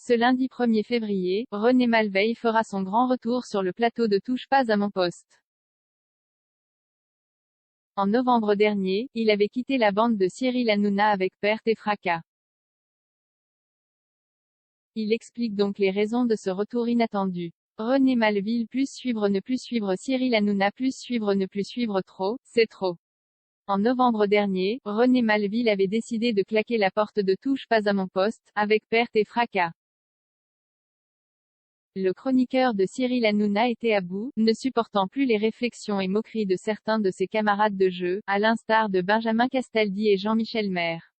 Ce lundi 1er février, René Malveille fera son grand retour sur le plateau de Touche pas à mon poste. En novembre dernier, il avait quitté la bande de Cyril Hanouna avec perte et fracas. Il explique donc les raisons de ce retour inattendu. René Malveille plus suivre ne plus suivre Cyril Hanouna plus suivre ne plus suivre trop, c'est trop. En novembre dernier, René Malveille avait décidé de claquer la porte de Touche pas à mon poste, avec perte et fracas. Le chroniqueur de Cyril Hanouna était à bout, ne supportant plus les réflexions et moqueries de certains de ses camarades de jeu, à l'instar de Benjamin Castaldi et Jean-Michel Maire.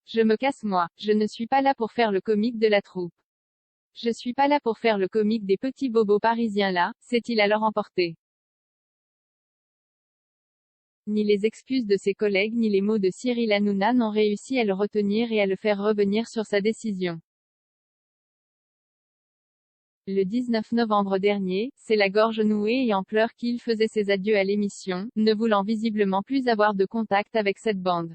Je me casse moi, je ne suis pas là pour faire le comique de la troupe. Je suis pas là pour faire le comique des petits bobos parisiens là, s'est-il alors emporté. Ni les excuses de ses collègues ni les mots de Cyril Hanouna n'ont réussi à le retenir et à le faire revenir sur sa décision. Le 19 novembre dernier, c'est la gorge nouée et en pleurs qu'il faisait ses adieux à l'émission, ne voulant visiblement plus avoir de contact avec cette bande.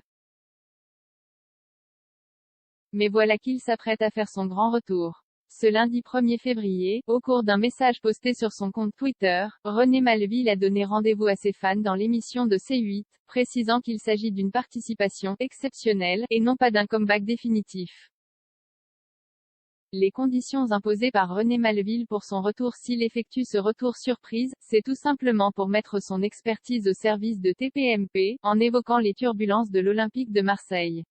Mais voilà qu'il s'apprête à faire son grand retour. Ce lundi 1er février, au cours d'un message posté sur son compte Twitter, René Malveille a donné rendez-vous à ses fans dans l'émission de C8, précisant qu'il s'agit d'une participation exceptionnelle, et non pas d'un comeback définitif. Les conditions imposées par René Malveille pour son retour s'il effectue ce retour surprise, c'est tout simplement pour mettre son expertise au service de TPMP, en évoquant les turbulences de l'Olympique de Marseille.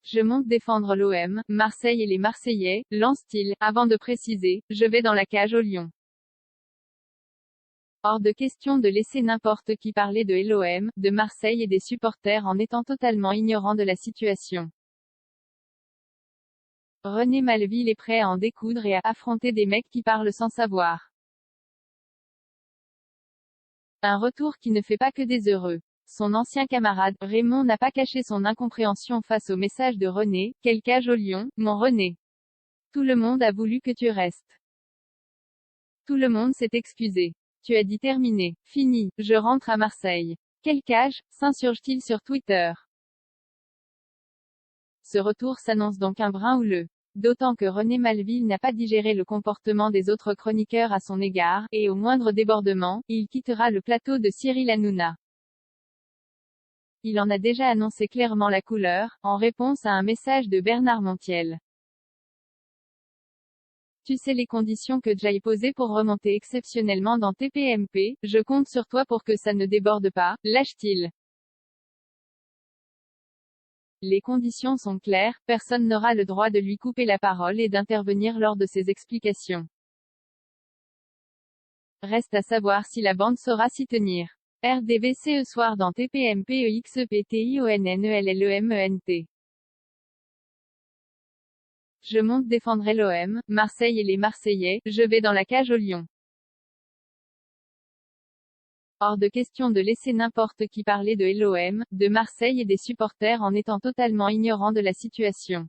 Je monte défendre l'OM, Marseille et les Marseillais, lance-t-il, avant de préciser, je vais dans la cage au Lion. Hors de question de laisser n'importe qui parler de l'OM, de Marseille et des supporters en étant totalement ignorant de la situation. René Malveille est prêt à en découdre et à affronter des mecs qui parlent sans savoir. Un retour qui ne fait pas que des heureux. Son ancien camarade, Raymond n'a pas caché son incompréhension face au message de René, quelle cage au Lion, mon René. Tout le monde a voulu que tu restes. Tout le monde s'est excusé. Tu as dit terminé, fini, je rentre à Marseille. Quelle cage, s'insurge-t-il sur Twitter. Ce retour s'annonce donc un brin houleux. D'autant que René Malveille n'a pas digéré le comportement des autres chroniqueurs à son égard, et au moindre débordement, il quittera le plateau de Cyril Hanouna. Il en a déjà annoncé clairement la couleur, en réponse à un message de Bernard Montiel. Tu sais les conditions que j'aille poser pour remonter exceptionnellement dans TPMP, je compte sur toi pour que ça ne déborde pas, lâche-t-il. Les conditions sont claires, personne n'aura le droit de lui couper la parole et d'intervenir lors de ses explications. Reste à savoir si la bande saura s'y tenir. RDVC soir dans TPMP EXPETIONNELLEMENT. Je monte défendre l'OM, Marseille et les Marseillais, je vais dans la cage au Lion. Hors de question de laisser n'importe qui parler de l'OM, de Marseille et des supporters en étant totalement ignorant de la situation.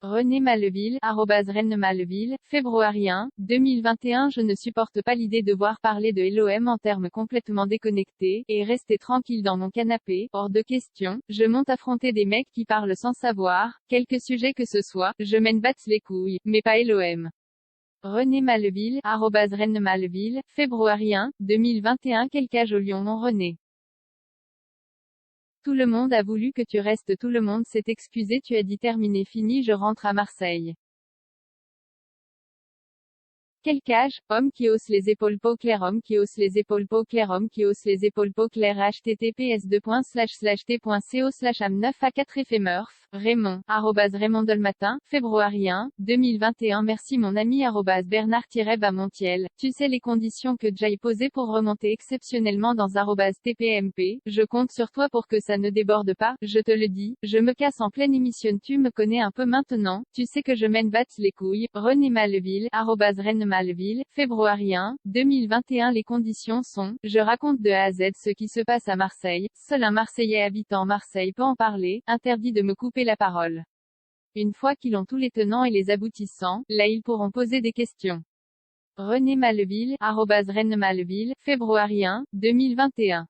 René Malveille, @René Malveille, février 1, 2021. Je ne supporte pas l'idée de voir parler de l'OM en termes complètement déconnectés, et rester tranquille dans mon canapé, hors de question, je monte affronter des mecs qui parlent sans savoir, quelque sujet que ce soit, je m'en batte les couilles, mais pas l'OM. René Malveille, @René Malveille, février 1, 2021. Quelle cage au Lion mon René. Tout le monde a voulu que tu restes, tout le monde s'est excusé, tu as dit terminé fini, je rentre à Marseille. Quelle cage, homme qui hausse les épaules peau claire, homme qui hausse les épaules peau claire, homme qui hausse les épaules peau claire. https://t.c/am9a4fmurf, Raymond, @Raymond Delmatin, février 1, 2021. Merci mon ami @Bernard-Montiel, tu sais les conditions que j'aille poser pour remonter exceptionnellement dans @TPMP, je compte sur toi pour que ça ne déborde pas, je te le dis, je me casse en pleine émission, tu me connais un peu maintenant, tu sais que je m'en batte les couilles. René Malveille, @René Malveille, février 1, 2021. Les conditions sont, je raconte de A à Z ce qui se passe à Marseille, seul un Marseillais habitant Marseille peut en parler, interdit de me couper la parole. Une fois qu'ils ont tous les tenants et les aboutissants, là ils pourront poser des questions. René Malveille, @René Malveille, février 1, 2021.